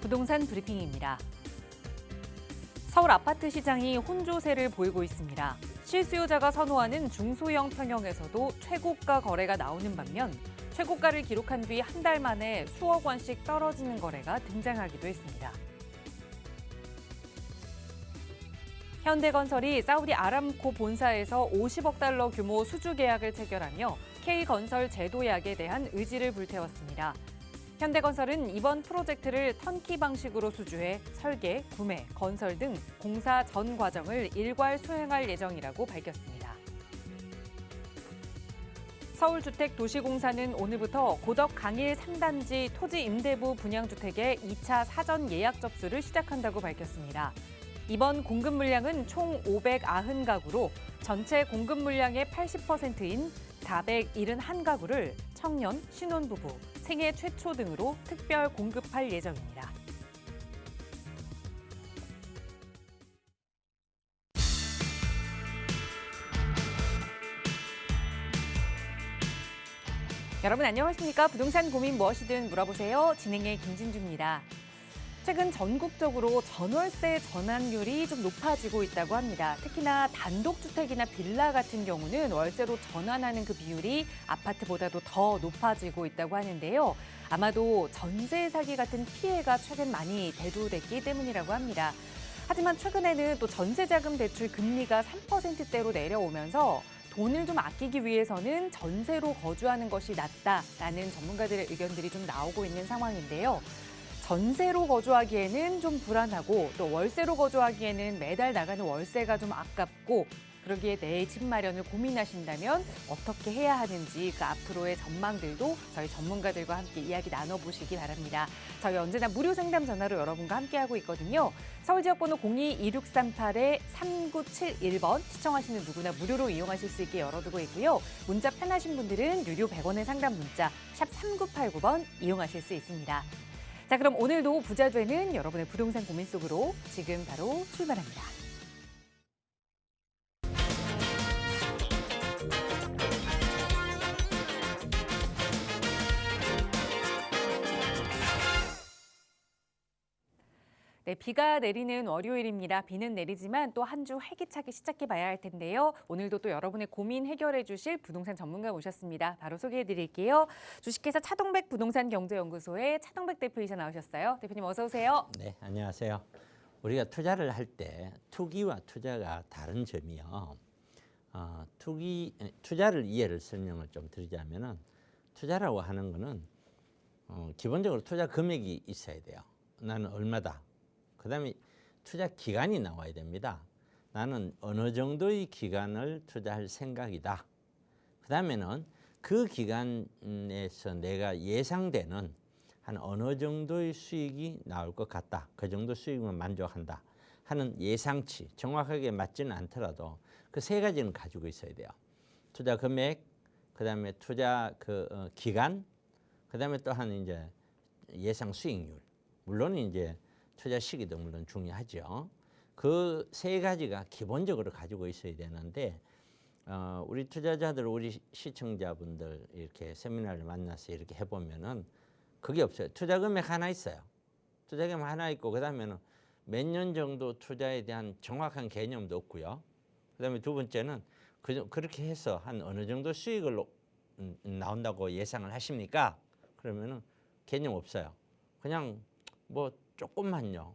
부동산 브리핑입니다. 서울 아파트 시장이 혼조세를 보이고 있습니다. 실수요자가 선호하는 중소형 평형에서도 최고가 거래가 나오는 반면 최고가를 기록한 뒤 한 달 만에 수억 원씩 떨어지는 거래가 등장하기도 했습니다. 현대건설이 사우디 아람코 본사에서 50억 달러 규모 수주 계약을 체결하며 K건설 제도약에 대한 의지를 불태웠습니다. 현대건설은 이번 프로젝트를 턴키 방식으로 수주해 설계, 구매, 건설 등 공사 전 과정을 일괄 수행할 예정이라고 밝혔습니다. 서울주택도시공사는 오늘부터 고덕 강일 상단지 토지 임대부 분양주택의 2차 사전 예약 접수를 시작한다고 밝혔습니다. 이번 공급 물량은 총 590가구로 전체 공급 물량의 80%인 471가구를 청년, 신혼부부, 생애 최초 등으로 특별 공급할 예정입니다. 여러분 안녕하십니까? 부동산 고민 무엇이든 물어보세요. 진행의 김진주입니다. 최근 전국적으로 전월세 전환율이 좀 높아지고 있다고 합니다. 특히나 단독주택이나 빌라 같은 경우는 월세로 전환하는 그 비율이 아파트보다도 더 높아지고 있다고 하는데요. 아마도 전세 사기 같은 피해가 최근 많이 대두됐기 때문이라고 합니다. 하지만 최근에는 또 전세자금 대출 금리가 3%대로 내려오면서 돈을 좀 아끼기 위해서는 전세로 거주하는 것이 낫다라는 전문가들의 의견들이 좀 나오고 있는 상황인데요. 전세로 거주하기에는 좀 불안하고 또 월세로 거주하기에는 매달 나가는 월세가 좀 아깝고 그러기에 내 집 마련을 고민하신다면 어떻게 해야 하는지 그 앞으로의 전망들도 저희 전문가들과 함께 이야기 나눠보시기 바랍니다. 저희 언제나 무료 상담 전화로 여러분과 함께하고 있거든요. 서울지역번호 02-2638-3971번 시청하시는 누구나 무료로 이용하실 수 있게 열어두고 있고요. 문자 편하신 분들은 유료 100원의 상담 문자 샵 3989번 이용하실 수 있습니다. 자, 그럼 오늘도 부자 되는 여러분의 부동산 고민 속으로 지금 바로 출발합니다. 네, 비가 내리는 월요일입니다. 비는 내리지만 또 한 주 활기차게 시작해 봐야 할 텐데요. 오늘도 또 여러분의 고민 해결해 주실 부동산 전문가 모셨습니다. 바로 소개해 드릴게요. 주식회사 차동백 부동산경제연구소의 차동백 대표이사 나오셨어요. 대표님 어서 오세요. 네, 안녕하세요. 우리가 투자를 할 때 투기와 투자가 다른 점이요. 투자를 이해를 설명을 좀 드리자면은 투자라고 하는 거는 기본적으로 투자 금액이 있어야 돼요. 나는 얼마다. 그다음에 투자 기간이 나와야 됩니다. 나는 어느 정도의 기간을 투자할 생각이다. 그다음에는 그 기간에서 내가 예상되는 한 어느 정도의 수익이 나올 것 같다. 그 정도 수익만 만족한다 하는 예상치, 정확하게 맞지는 않더라도 그 세 가지는 가지고 있어야 돼요. 투자 금액, 그다음에 투자 기간, 그다음에 또한 이제 예상 수익률. 물론 이제 투자 시기도 물론 중요하죠. 그 세 가지가 기본적으로 가지고 있어야 되는데 우리 투자자들, 우리 시청자분들 이렇게 세미나를 만나서 이렇게 해보면은 그게 없어요. 투자 금액 하나 있어요. 투자 금액 하나 있고 그다음에는 몇 년 정도 투자에 대한 정확한 개념도 없고요. 그다음에 두 번째는 그렇게 해서 한 어느 정도 수익을 나온다고 예상을 하십니까? 그러면은 개념 없어요. 그냥 뭐 조금만요.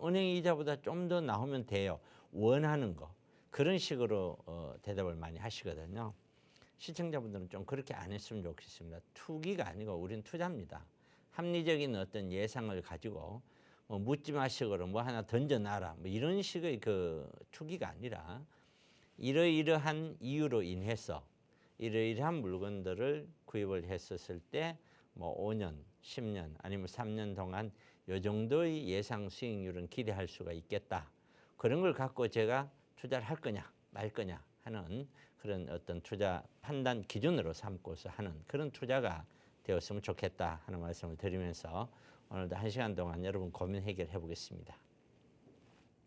은행 이자보다 좀 더 나오면 돼요. 원하는 거. 그런 식으로 대답을 많이 하시거든요. 시청자분들은 좀 그렇게 안 했으면 좋겠습니다. 투기가 아니고 우린 투자입니다. 합리적인 어떤 예상을 가지고 묻지 마시고 뭐 하나 던져놔라 뭐 이런 식의 그 투기가 아니라 이러이러한 이유로 인해서 이러이러한 물건들을 구입을 했었을 때 뭐 5년, 10년 아니면 3년 동안 이 정도의 예상 수익률은 기대할 수가 있겠다. 그런 걸 갖고 제가 투자를 할 거냐 말 거냐 하는 그런 어떤 투자 판단 기준으로 삼고서 하는 그런 투자가 되었으면 좋겠다 하는 말씀을 드리면서 오늘도 1시간 동안 여러분 고민 해결해 보겠습니다.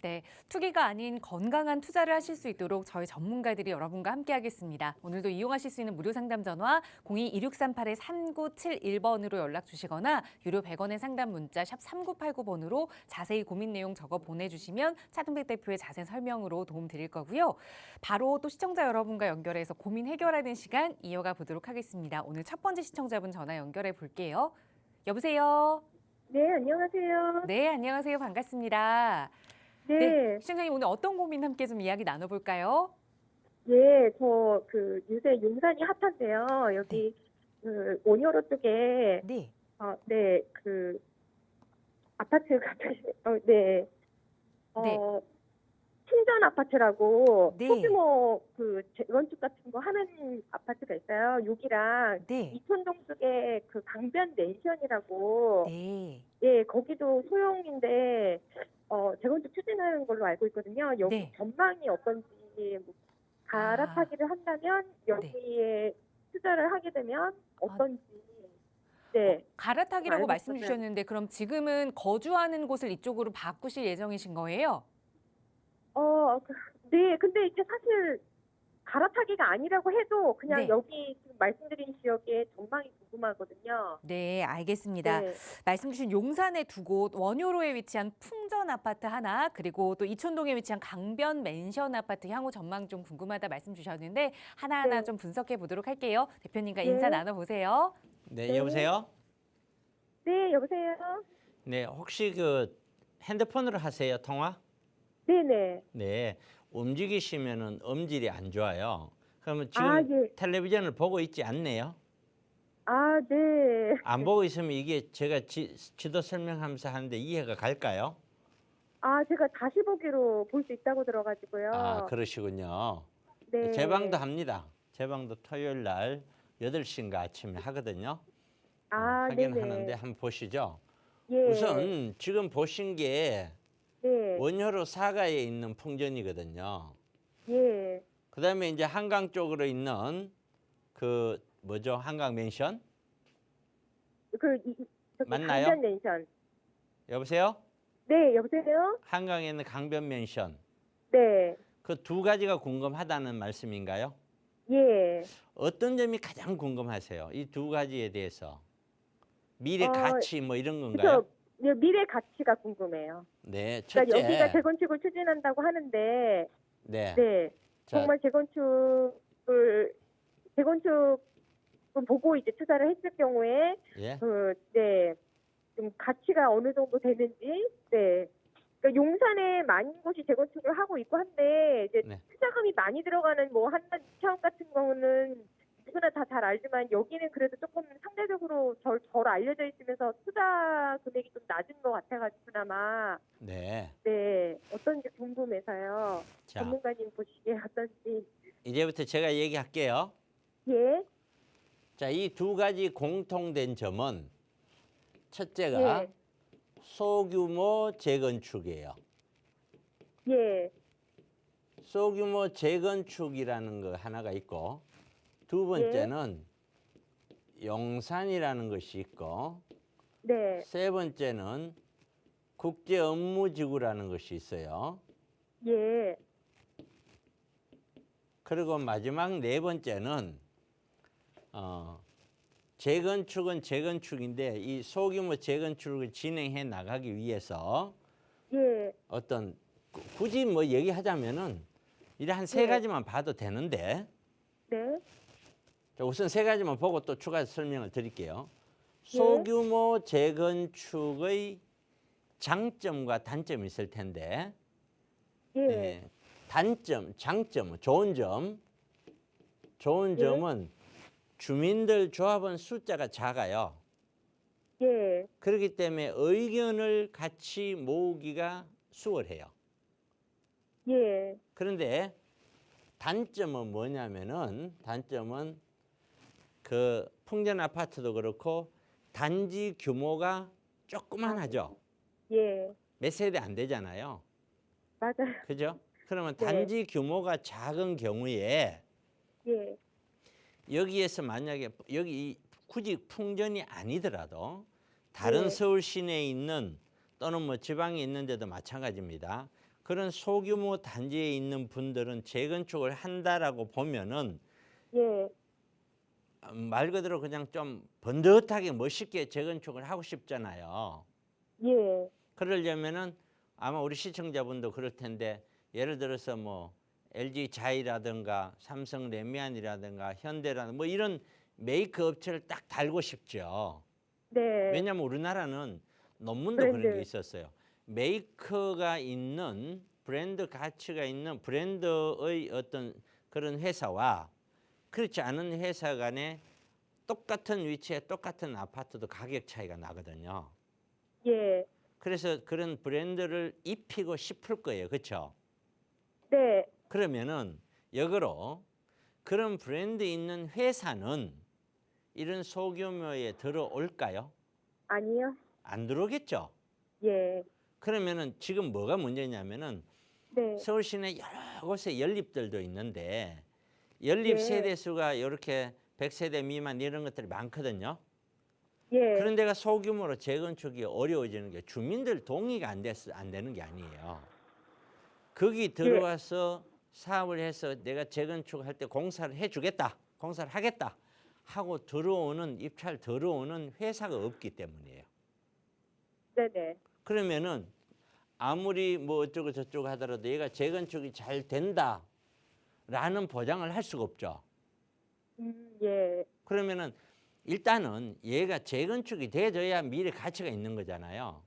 네, 투기가 아닌 건강한 투자를 하실 수 있도록 저희 전문가들이 여러분과 함께하겠습니다. 오늘도 이용하실 수 있는 무료 상담 전화 02-2638-3971번으로 연락 주시거나 유료 100원의 상담 문자 샵 3989번으로 자세히 고민 내용 적어 보내주시면 차동백 대표의 자세한 설명으로 도움 드릴 거고요. 바로 또 시청자 여러분과 연결해서 고민 해결하는 시간 이어가 보도록 하겠습니다. 오늘 첫 번째 시청자분 전화 연결해 볼게요. 여보세요? 네, 안녕하세요. 네, 안녕하세요. 반갑습니다. 네, 네, 시청자님 오늘 어떤 고민 함께 좀 이야기 나눠볼까요? 예, 저 요새 용산이 핫한데요. 여기 원효로 쪽에 네, 네, 아파트가 네, 네. 신전 아파트라고 네. 소규모 재건축 같은 거 하는 아파트가 있어요. 여기랑 네, 이촌동 쪽에 강변 맨션이라고 네, 예, 거기도 소형인데 재건축 추진하는 걸로 알고 있거든요. 여기 네. 전망이 어떤지 뭐 갈아타기를 한다면 여기에 투자를 하게 되면 어떤지 네, 갈아타기라고 알고 말씀 있었어요. 주셨는데 그럼 지금은 거주하는 곳을 이쪽으로 바꾸실 예정이신 거예요? 네, 근데 이게 사실 갈아타기가 아니라고 해도 그냥 네. 여기 지금 말씀드린 지역의 전망이 궁금하거든요. 네, 알겠습니다. 네, 말씀 주신 용산의 두 곳, 원효로에 위치한 풍전 아파트 하나, 그리고 또 이촌동에 위치한 강변 맨션 아파트 향후 전망 좀 궁금하다 말씀 주셨는데 하나하나 네. 좀 분석해 보도록 할게요. 대표님과 네. 인사 나눠보세요. 네, 네. 여보세요? 네, 여보세요. 네, 혹시 핸드폰으로 하세요, 통화? 네네. 네, 움직이시면은 음질이 안 좋아요. 그러면 지금 예. 텔레비전을 보고 있지 않네요? 네. 안 보고 있으면 이게 제가 지도 설명하면서 하는데 이해가 갈까요? 제가 다시 보기로 볼 수 있다고 들어가지고요. 아, 그러시군요. 네. 제 방도 합니다. 제 방도 토요일 날 8시인가 아침에 하거든요. 하긴 네네. 하는데 한번 보시죠. 예. 우선 지금 보신 게 네. 원효로 사가에 있는 풍전이거든요. 예. 그다음에 이제 한강 쪽으로 있는 한강 맨션? 저기 맞나요? 강변 맨션. 여보세요? 네, 여보세요? 한강에 있는 강변 맨션. 네. 그 두 가지가 궁금하다는 말씀인가요? 예. 어떤 점이 가장 궁금하세요? 이 두 가지에 대해서. 미래 가치 뭐 이런 건가요? 미래 가치가 궁금해요. 네, 그러니까 첫째. 여기가 재건축을 추진한다고 하는데, 네. 네. 자, 정말 재건축을 보고 이제 투자를 했을 경우에, 예. 네. 좀 가치가 어느 정도 되는지, 네. 그러니까 용산에 많은 곳이 재건축을 하고 있고 한데 이제 네. 투자금이 많이 들어가는 뭐 한남 이차원 같은 경우는 누구나 다 잘 알지만 여기는 그래도 조금 상대적으로 덜 알려져 있으면서 투자 금액이 좀 낮은 것 같아가지고 그나마 네. 네 어떤지 궁금해서요. 자, 전문가님 보시기에 어떤지. 이제부터 제가 얘기할게요. 예. 자, 이 두 가지 공통된 점은 첫째가 예. 소규모 재건축이에요. 예. 소규모 재건축이라는 거 하나가 있고 두 번째는 용산이라는 것이 있고 네. 세 번째는 국제 업무지구라는 것이 있어요. 예. 그리고 마지막 네 번째는 재건축은 재건축인데 이 소규모 재건축을 진행해 나가기 위해서 예. 어떤 굳이 뭐 얘기하자면은 이래 한 세 네. 가지만 봐도 되는데 네. 자, 우선 세 가지만 보고 또 추가 설명을 드릴게요. 예. 소규모 재건축의 장점과 단점이 있을 텐데 예. 단점, 장점, 좋은 점은 주민들 조합원 숫자가 작아요. 예. 그렇기 때문에 의견을 같이 모으기가 수월해요. 예. 그런데 단점은 뭐냐면은 풍전 아파트도 그렇고 단지 규모가 조그만하죠. 예. 몇 세대 안 되잖아요. 맞아요. 그죠? 그러면 네. 단지 규모가 작은 경우에 예. 여기에서 만약에 굳이 풍전이 아니더라도 다른 네. 서울 시내에 있는 또는 뭐 지방에 있는 데도 마찬가지입니다. 그런 소규모 단지에 있는 분들은 재건축을 한다라고 보면은 예, 말 그대로 그냥 좀 번듯하게 멋있게 재건축을 하고 싶잖아요. 예, 그러려면은 아마 우리 시청자분도 그럴 텐데 예를 들어서 뭐 LG 자이라든가 삼성 레미안이라든가 현대라든가 뭐 이런 메이크 업체를 딱 달고 싶죠. 네, 왜냐하면 우리나라는 논문도 그런 게 브랜드. 있었어요. 메이커가 있는 브랜드 가치가 있는 브랜드의 어떤 그런 회사와 그렇지 않은 회사 간에 똑같은 위치에 똑같은 아파트도 가격 차이가 나거든요. 예, 그래서 그런 브랜드를 입히고 싶을 거예요. 그렇죠? 네, 그러면은 역으로 그런 브랜드 있는 회사는 이런 소규모에 들어올까요? 아니요, 안 들어오겠죠? 예, 그러면은 지금 뭐가 문제냐면은 네, 서울 시내 여러 곳에 연립들도 있는데 연립 예. 세대 수가 이렇게 100세대 미만 이런 것들이 많거든요. 예, 그런 데가 소규모로 재건축이 어려워지는 게 주민들 동의가 안 되는 게 아니에요. 거기 들어와서 사업을 해서 내가 재건축할 때 공사를 해주겠다, 공사를 하겠다 하고 입찰 들어오는 회사가 없기 때문이에요. 네네, 그러면은 아무리 뭐 어쩌고 저쩌고 하더라도 얘가 재건축이 잘 된다라는 보장을 할 수가 없죠. 예, 그러면은 일단은 얘가 재건축이 돼줘야 미래 가치가 있는 거잖아요.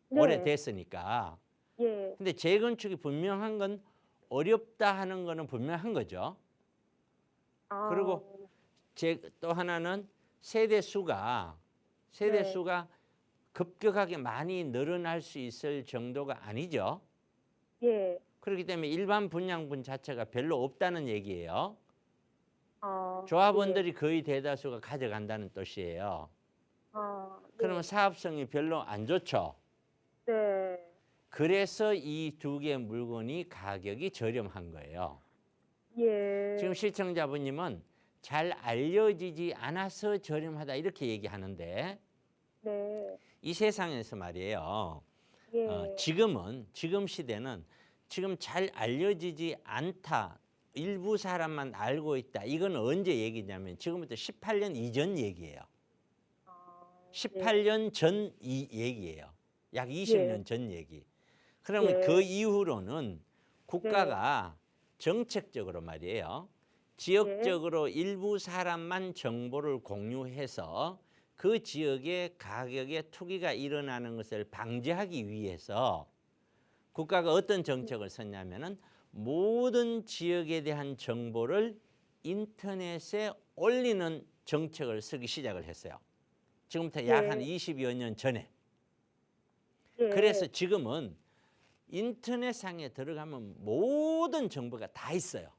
네, 오래됐으니까. 예, 근데 재건축이 분명한 건 어렵다 하는 거는 분명한 거죠. 아, 그리고 또 하나는 세대 수가 네. 급격하게 많이 늘어날 수 있을 정도가 아니죠. 예, 그렇기 때문에 일반 분양분 자체가 별로 없다는 얘기예요. 아, 조합원들이 거의 대다수가 가져간다는 뜻이에요. 아, 네, 그러면 사업성이 별로 안 좋죠. 네, 그래서 이 두 개의 물건이 가격이 저렴한 거예요. 예, 지금 시청자분님은 잘 알려지지 않아서 저렴하다 이렇게 얘기하는데 네, 이 세상에서 말이에요. 예, 지금 시대는 지금 잘 알려지지 않다. 일부 사람만 알고 있다. 이건 언제 얘기냐면 지금부터 18년 이전 얘기예요. 아, 18년 전 이 얘기예요. 약 20년 전 얘기. 그러면 예. 그 이후로는 국가가 정책적으로 말이에요. 지역적으로 일부 사람만 정보를 공유해서 그 지역의 가격의 투기가 일어나는 것을 방지하기 위해서 국가가 어떤 정책을 썼냐면은 모든 지역에 대한 정보를 인터넷에 올리는 정책을 쓰기 시작을 했어요. 지금부터 약 한 20여 년 전에. 예, 그래서 지금은 인터넷상에 들어가면 모든 정보가 다 있어요.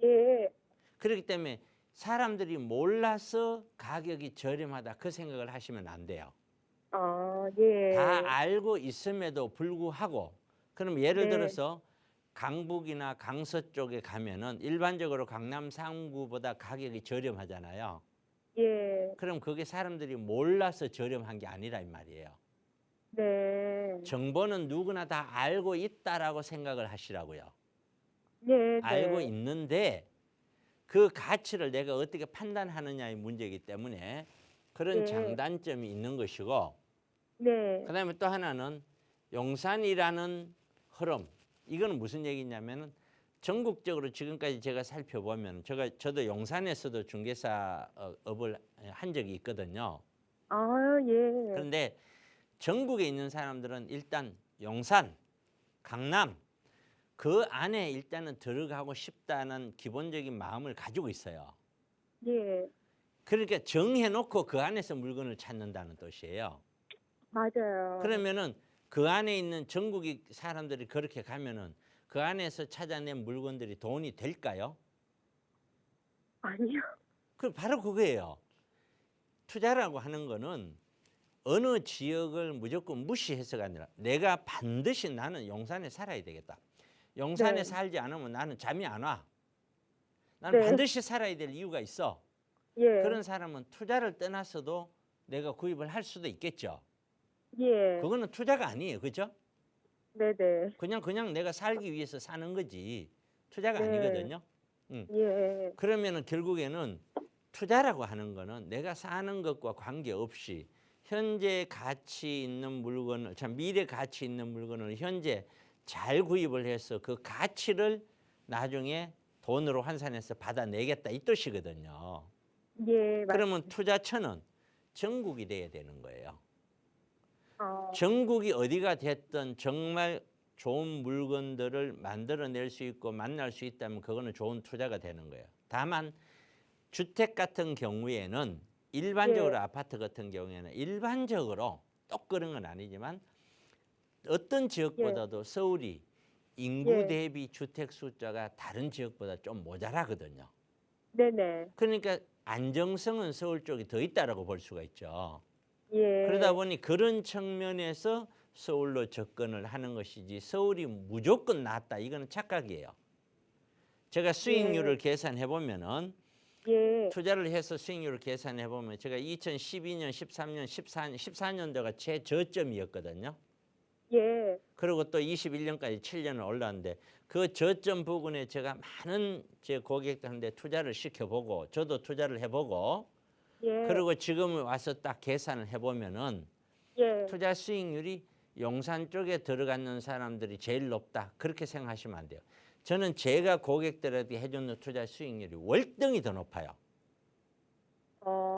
예, 그렇기 때문에 사람들이 몰라서 가격이 저렴하다 그 생각을 하시면 안 돼요. 아, 예, 다 알고 있음에도 불구하고 그럼 예를 네. 들어서 강북이나 강서 쪽에 가면은 일반적으로 강남 3구보다 가격이 저렴하잖아요. 예, 그럼 그게 사람들이 몰라서 저렴한 게 아니라 이 말이에요. 네, 정보는 누구나 다 알고 있다라고 생각을 하시라고요. 네, 알고 네, 있는데 그 가치를 내가 어떻게 판단하느냐의 문제이기 때문에 그런 예. 장단점이 있는 것이고 네, 그다음에 또 하나는 용산이라는 흐름. 이거는 무슨 얘기냐면은 전국적으로 지금까지 제가 살펴보면 저도 용산에서도 중개사업을 한 적이 있거든요. 아, 예, 그런데 전국에 있는 사람들은 일단 용산, 강남 그 안에 일단은 들어가고 싶다는 기본적인 마음을 가지고 있어요. 예, 그러니까 정해놓고 그 안에서 물건을 찾는다는 뜻이에요. 맞아요. 그러면은 그 안에 있는 전국의 사람들이 그렇게 가면은 그 안에서 찾아낸 물건들이 돈이 될까요? 아니요, 그 바로 그거예요. 투자라고 하는 거는 어느 지역을 무조건 무시해서가 아니라 내가 반드시 나는 용산에 살아야 되겠다. 용산에 네. 살지 않으면 나는 잠이 안 와. 나는 네. 반드시 살아야 될 이유가 있어. 예, 그런 사람은 투자를 떠나서도 내가 구입을 할 수도 있겠죠. 예, 그거는 투자가 아니에요. 그죠? 네네. 그냥 내가 살기 위해서 사는 거지 투자가 네. 아니거든요. 예. 그러면은 결국에는 투자라고 하는 거는 내가 사는 것과 관계없이 현재 가치 있는 물건을 참 미래 가치 있는 물건을 현재 잘 구입을 해서 그 가치를 나중에 돈으로 환산해서 받아내겠다 이 뜻이거든요. 예. 그러면 투자처는 전국이 돼야 되는 거예요. 어, 전국이 어디가 됐든 정말 좋은 물건들을 만들어낼 수 있고 만날 수 있다면 그거는 좋은 투자가 되는 거예요. 다만 주택 같은 경우에는 일반적으로 예. 아파트 같은 경우에는 일반적으로 똑 그런 건 아니지만 어떤 지역보다도 서울이 인구 예. 대비 주택 숫자가 다른 지역보다 좀 모자라거든요. 네네. 그러니까 안정성은 서울 쪽이 더 있다라고 볼 수가 있죠. 예. 그러다 보니 그런 측면에서 서울로 접근을 하는 것이지 서울이 무조건 낫다 이거는 착각이에요. 제가 수익률을 계산해 보면은 예. 투자를 해서 수익률을 계산해 보면 제가 2012년, 13년, 14년도가 최저점이었거든요. 예. 그리고 또 21년까지 7년을 올랐는데 그 저점 부근에 제가 많은 제 고객들한테 투자를 시켜보고 저도 투자를 해보고 예. 그리고 지금 와서 딱 계산을 해보면은 예. 투자 수익률이 용산 쪽에 들어가는 사람들이 제일 높다. 그렇게 생각하시면 안 돼요. 저는 제가 고객들에게 해주는 투자 수익률이 월등히 더 높아요.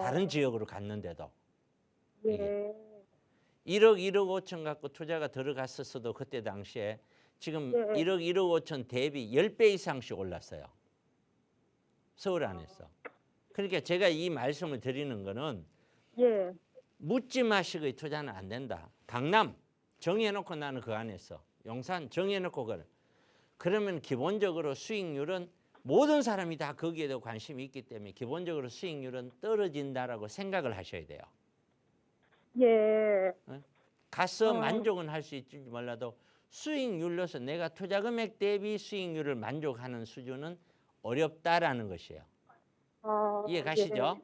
다른 지역으로 갔는데도. 예. 1억, 1억 5천 갖고 투자가 들어갔었어도 그때 당시에 지금 예. 1억, 1억 5천 대비 10배 이상씩 올랐어요. 서울 안에서. 그러니까 제가 이 말씀을 드리는 거는 예. 묻지 마시고의 투자는 안 된다. 강남 정해놓고 나는 그 안에서 용산 정해놓고 그러면 기본적으로 수익률은 모든 사람이 다 거기에도 관심이 있기 때문에 기본적으로 수익률은 떨어진다라고 생각을 하셔야 돼요. 예. 가서 만족은 할 수 있을지 몰라도 수익률로서 내가 투자 금액 대비 수익률을 만족하는 수준은 어렵다라는 것이에요. 이해 가시죠?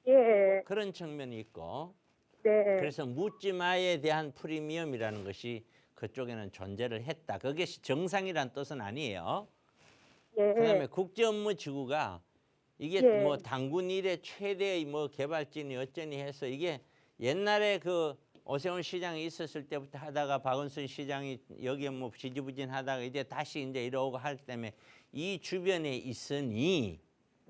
예. 그런 측면이 있고 네. 그래서 묻지마에 대한 프리미엄이라는 것이 그쪽에는 존재를 했다. 그것이 정상이란 뜻은 아니에요. 예. 그다음에 국제업무지구가 이게 예. 뭐 당군 이래 최대의 뭐 개발진이 어쩌니 해서 이게 옛날에 그 오세훈 시장이 있었을 때부터 하다가 박원순 시장이 여기에 뭐 지지부진하다가 이제 다시 이제 이러고 할 때문에 이 주변에 있으니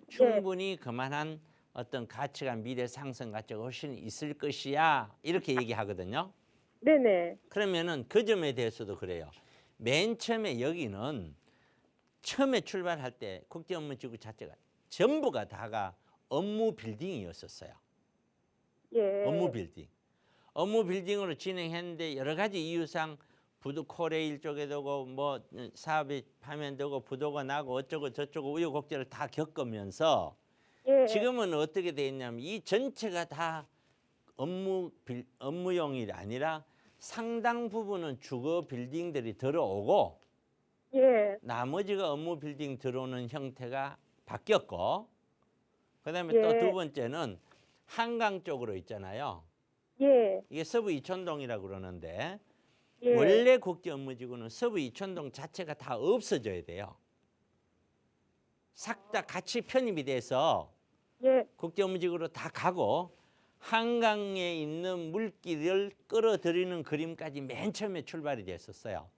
충분히 그만한 어떤 가치가 미래 상승 가치가 훨씬 있을 것이야 이렇게 얘기하거든요. 네네. 그러면은 그 점에 대해서도 그래요. 맨 처음에 여기는 처음에 출발할 때 국제업무지구 자체가 전부가 다가 업무 빌딩이었었어요. 예. 업무 빌딩. 업무 빌딩으로 진행했는데 여러 가지 이유상 부도 코레일 쪽에 두고 뭐 사업이 파면되고 부도가 나고 어쩌고 저쩌고 우여곡절을 다 겪으면서 예. 지금은 어떻게 돼 있냐면 이 전체가 다 업무용이 아니라 상당 부분은 주거 빌딩들이 들어오고 예. 나머지가 업무 빌딩 들어오는 형태가 바뀌었고 그다음에 예. 또 두 번째는 한강 쪽으로 있잖아요. 예. 이게 서부 이촌동이라고 그러는데 예. 원래 국제업무지구는 서부 이촌동 자체가 다 없어져야 돼요. 싹 다 같이 편입이 돼서 예. 국제업무지구로 다 가고 한강에 있는 물길을 끌어들이는 그림까지 맨 처음에 출발이 됐었어요.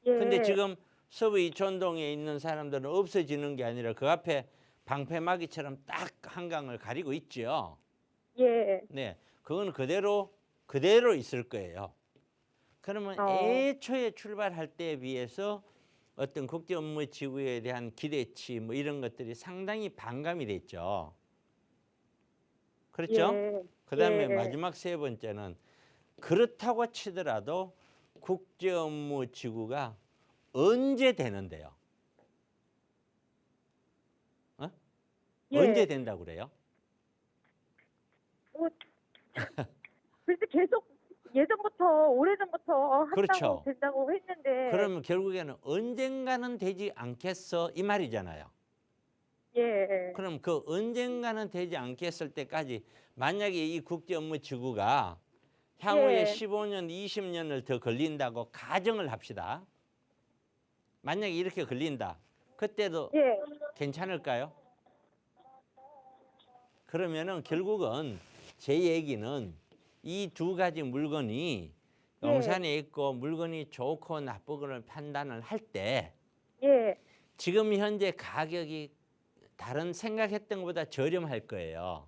예. 근데 지금 서부 이촌동에 있는 사람들은 없어지는 게 아니라 그 앞에 방패막이처럼 딱 한강을 가리고 있죠. 예. 네, 그건 그대로 있을 거예요. 그러면 애초에 출발할 때에 비해서 어떤 국제업무지구에 대한 기대치 뭐 이런 것들이 상당히 반감이 됐죠. 그렇죠? 예. 그다음에 예. 마지막 세 번째는 그렇다고 치더라도 국제업무지구가 언제 되는데요? 예. 언제 된다고 그래요? 그래서 계속 예전부터 오래전부터 한다고 그렇죠. 된다고 했는데. 그러면 결국에는 언젠가는 되지 않겠어 이 말이잖아요. 예. 그럼 그 언젠가는 되지 않겠을 때까지 만약에 이 국제업무지구가 향후에 예. 15년, 20년을 더 걸린다고 가정을 합시다. 만약에 이렇게 걸린다. 그때도 예. 괜찮을까요? 그러면은 결국은 제 얘기는 이 두 가지 물건이 예. 용산에 있고 물건이 좋고 나쁘고를 판단을 할 때 예. 지금 현재 가격이 다른 생각했던 것보다 저렴할 거예요.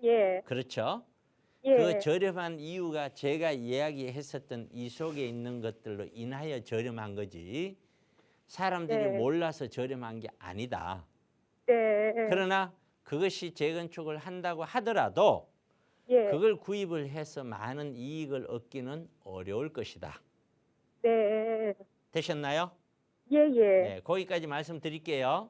예. 그렇죠? 예. 그 저렴한 이유가 제가 이야기했었던 이 속에 있는 것들로 인하여 저렴한 거지 사람들이 네. 몰라서 저렴한 게 아니다. 네. 그러나 그것이 재건축을 한다고 하더라도 예. 그걸 구입을 해서 많은 이익을 얻기는 어려울 것이다. 네. 되셨나요? 예, 예. 네, 거기까지 말씀드릴게요.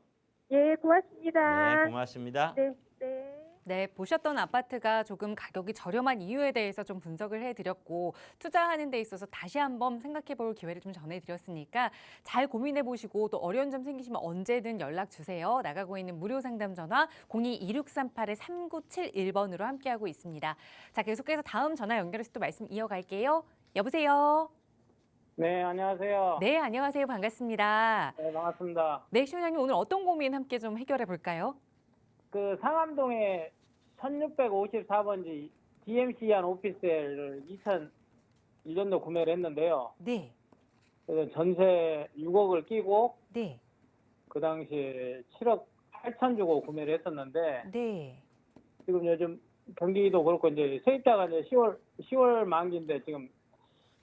예, 고맙습니다. 네, 고맙습니다. 네. 네. 네, 보셨던 아파트가 조금 가격이 저렴한 이유에 대해서 좀 분석을 해드렸고 투자하는 데 있어서 다시 한번 생각해 볼 기회를 좀 전해드렸으니까 잘 고민해 보시고 또 어려운 점 생기시면 언제든 연락 주세요. 나가고 있는 무료 상담 전화 02-2638-3971번으로 함께하고 있습니다. 자, 계속해서 다음 전화 연결해서 또 말씀 이어갈게요. 여보세요? 네, 안녕하세요. 네, 안녕하세요. 반갑습니다. 네, 반갑습니다. 네, 시원장님 오늘 어떤 고민 함께 좀 해결해 볼까요? 그 상암동에 1654번지 DMC한 오피스텔을 2001년도 구매를 했는데요. 네, 그래서 전세 6억을 끼고 네, 그 당시에 7억 8천 주고 구매를 했었는데 네. 지금 요즘 경기도 그렇고 이제 세입자가 이제 10월 만기인데 지금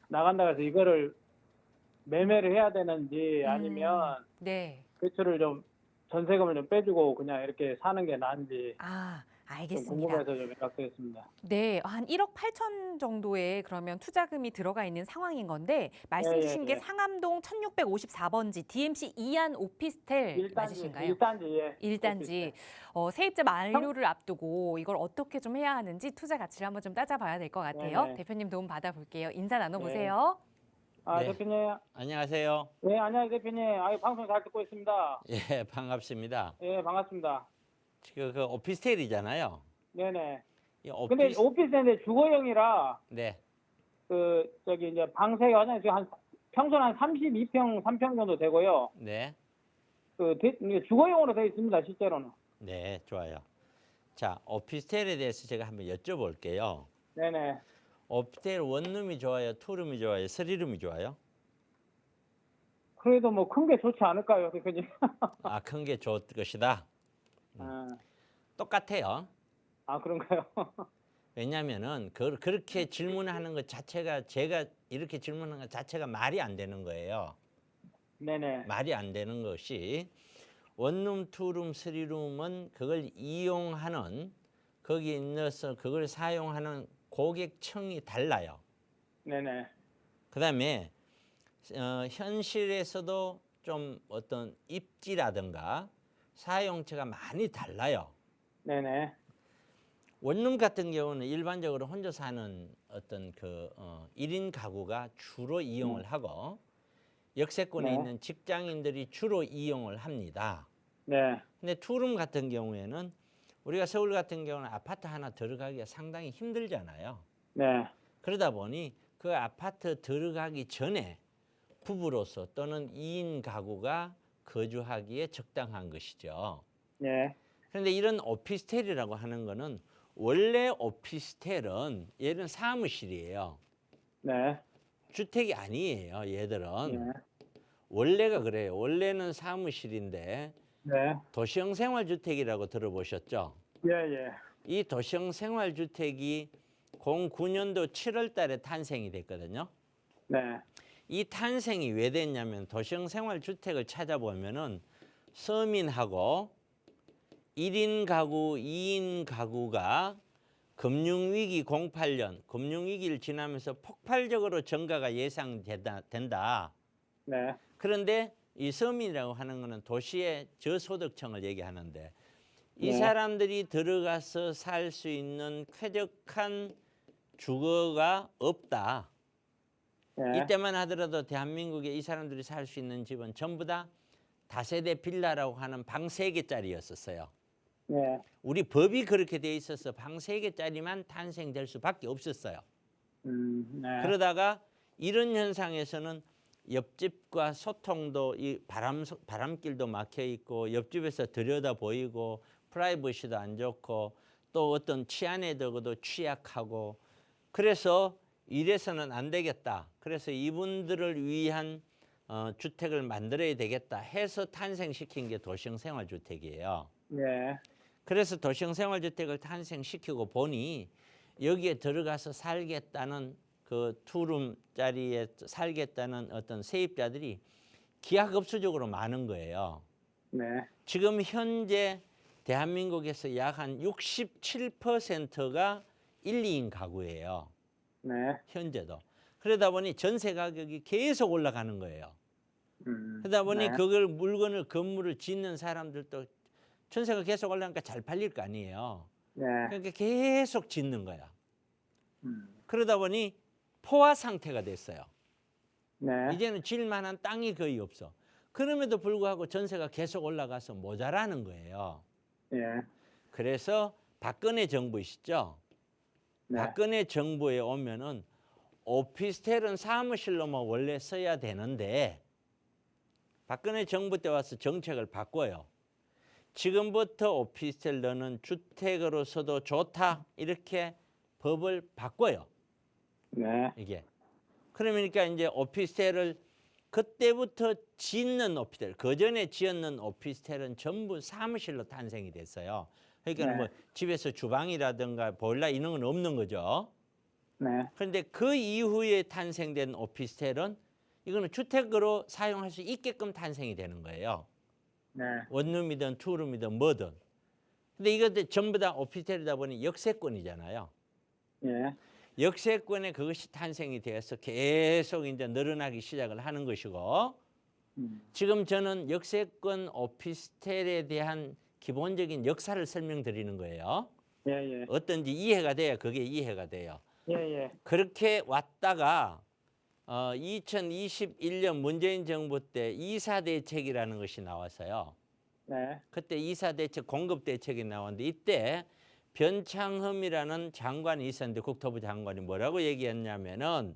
나간다 해서 이거를 매매를 해야 되는지 아니면 네. 대출을 좀 전세금을 좀 빼주고 그냥 이렇게 사는 게 나은지 아, 좀 알겠습니다. 궁금해서 좀 연락드렸습니다. 네, 한 1억 8천 정도의 그러면 투자금이 들어가 있는 상황인 건데 말씀 주신 게 예. 상암동 1654번지 DMC 이안 오피스텔 맞으신가요? 1단지, 예. 1단지 세입자 만료를 앞두고 이걸 어떻게 좀 해야 하는지 투자 가치를 한번 좀 따져봐야 될 것 같아요. 네네. 대표님 도움 받아볼게요. 인사 나눠보세요. 아, 네. 대표님. 안녕하세요. 네, 안녕하세요, 대표님. 아유, 방송 잘 듣고 있습니다. 예, 반갑습니다. 예, 반갑습니다. 지금 그 오피스텔이잖아요. 네네. 이 근데 오피스인데 주거용이라, 네, 이제 방 3개, 지금 평소는 한 32평, 3평 정도 되고요. 네, 이게 주거용으로 되어 있습니다, 실제로는. 네, 좋아요. 자, 오피스텔에 대해서 제가 한번 여쭤볼게요. 네네. 오피스텔 원룸이 좋아요, 투룸이 좋아요, 쓰리룸이 좋아요? 그래도 뭐 큰 게 좋지 않을까요, 대표님? 아, 큰 게 좋을 것이다. 똑같아요. 아, 그런가요? 왜냐하면은 그렇게 질문하는 것 자체가 제가 이렇게 질문하는 것 자체가 말이 안 되는 거예요. 네네. 말이 안 되는 것이 원룸, 투룸, 쓰리룸은 그걸 이용하는 거기에 넣어서 그걸 사용하는 고객층이 달라요. 네네. 그다음에 현실에서도 좀 어떤 입지라든가 사용처가 많이 달라요. 네네. 원룸 같은 경우는 일반적으로 혼자 사는 어떤 그 1인 가구가 주로 이용을 하고 역세권에 네. 있는 직장인들이 주로 이용을 합니다. 네. 근데 투룸 같은 경우에는 우리가 서울 같은 경우는 아파트 하나 들어가기가 상당히 힘들잖아요. 네. 그러다 보니 그 아파트 들어가기 전에 부부로서 또는 2인 가구가 거주하기에 적당한 것이죠. 네. 그런데 이런 오피스텔이라고 하는 거는 원래 오피스텔은 얘는 사무실이에요. 네. 주택이 아니에요. 얘들은. 네. 원래가 그래요. 원래는 사무실인데 네. 도시형 생활주택이라고 들어보셨죠? 예, 예. 이 도시형 생활주택이 09년도 7월 달에 탄생이 됐거든요. 네. 이 탄생이 왜 됐냐면 도시형 생활주택을 찾아보면은 서민하고 1인 가구, 2인 가구가 금융위기 08년, 금융위기를 지나면서 폭발적으로 증가가 예상된다. 네. 그런데 이 서민이라고 하는 것은 도시의 저소득층을 얘기하는데 이 네. 사람들이 들어가서 살 수 있는 쾌적한 주거가 없다. 네. 이때만 하더라도 대한민국에 이 사람들이 살 수 있는 집은 전부 다 다세대 빌라라고 하는 방 3개짜리였었어요. 네. 우리 법이 그렇게 돼 있어서 방 3개짜리만 탄생될 수밖에 없었어요. 네. 그러다가 이런 현상에서는 옆집과 소통도 이 바람길도 막혀 있고 옆집에서 들여다 보이고 프라이버시도 안 좋고 또 어떤 치안에 더도 취약하고 그래서 이래서는 안 되겠다. 그래서 이분들을 위한 주택을 만들어야 되겠다 해서 탄생시킨 게 도시형 생활주택이에요. 네. 그래서 도시형 생활주택을 탄생시키고 보니 여기에 들어가서 살겠다는 그 투룸짜리에 살겠다는 어떤 세입자들이 기하급수적으로 많은 거예요. 네. 지금 현재 대한민국에서 약 한 67%가 1, 2인 가구예요. 네. 현재도. 그러다 보니 전세 가격이 계속 올라가는 거예요. 그러다 보니 네. 그걸 물건을 건물을 짓는 사람들도 전세가 계속 올라가니까 잘 팔릴 거 아니에요. 네. 그러니까 계속 짓는 거야. 음. 그러다 보니 포화 상태가 됐어요. 네. 이제는 질 만한 땅이 거의 없어. 그럼에도 불구하고 전세가 계속 올라가서 모자라는 거예요. 예. 그래서 박근혜 정부이시죠? 네. 박근혜 정부에 오면은 오피스텔은 사무실로만 원래 써야 되는데 박근혜 정부 때 와서 정책을 바꿔요. 지금부터 오피스텔 너는 주택으로서도 좋다 이렇게 법을 바꿔요. 네. 이게 그러니까 이제 오피스텔을 그때부터 짓는 오피스텔, 그 전에 지었는 오피스텔은 전부 사무실로 탄생이 됐어요. 그러니까 네. 뭐 집에서 주방이라든가 보일러 이런 건 없는 거죠. 네. 그런데 그 이후에 탄생된 오피스텔은 이거는 주택으로 사용할 수 있게끔 탄생이 되는 거예요. 네. 원룸이든 투룸이든 뭐든. 근데 이것들 전부 다 오피스텔이다 보니 역세권이잖아요. 예. 역세권에 그것이 탄생이 되어서 계속 이제 늘어나기 시작을 하는 것이고 지금 저는 역세권 오피스텔에 대한 기본적인 역사를 설명드리는 거예요. 예. 예. 어떤지 이해가 돼야 그게 이해가 돼요. 예. 예. 그렇게 왔다가 2021년 문재인 정부 때 이사대책이라는 것이 나왔어요. 네. 그때 이사대책 공급대책이 나왔는데 이때 변창흠이라는 장관이 있었는데 국토부 장관이 뭐라고 얘기했냐면은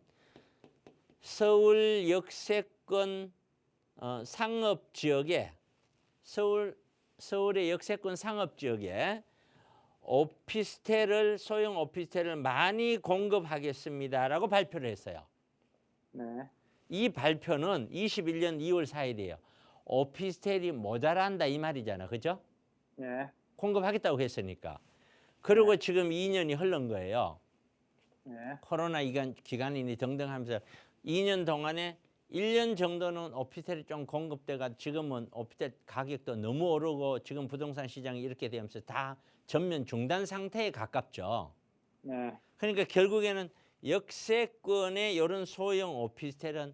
서울 역세권 상업지역에 서울의 역세권 상업지역에 오피스텔을 소형 오피스텔을 많이 공급하겠습니다라고 발표를 했어요. 네. 이 발표는 21년 2월 4일이에요. 오피스텔이 모자란다 이 말이잖아. 그죠? 예. 공급하겠다고 했으니까. 그리고 지금 2년이 흘른 거예요. 예. 코로나 기간이니 등등 하면서 2년 동안에 1년 정도는 오피스텔이 좀 공급돼가 지금은 오피스텔 가격도 너무 오르고 지금 부동산 시장이 이렇게 되면서 다 전면 중단 상태에 가깝죠. 네. 그러니까 결국에는 역세권의 이런 소형 오피스텔은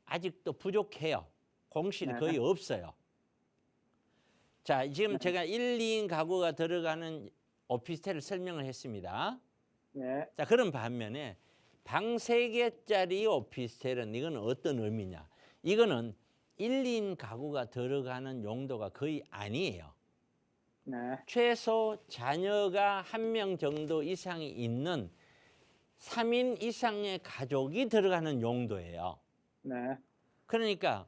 아직도 부족해요. 공실이 네. 거의 없어요. 자, 지금 제가 1, 2인 가구가 들어가는 오피스텔을 설명을 했습니다. 네. 자, 그런 반면에 방 3개짜리 오피스텔은 이건 어떤 의미냐? 이거는 1, 2인 가구가 들어가는 용도가 거의 아니에요. 네. 최소 자녀가 1명 정도 이상이 있는 3인 이상의 가족이 들어가는 용도예요. 네. 그러니까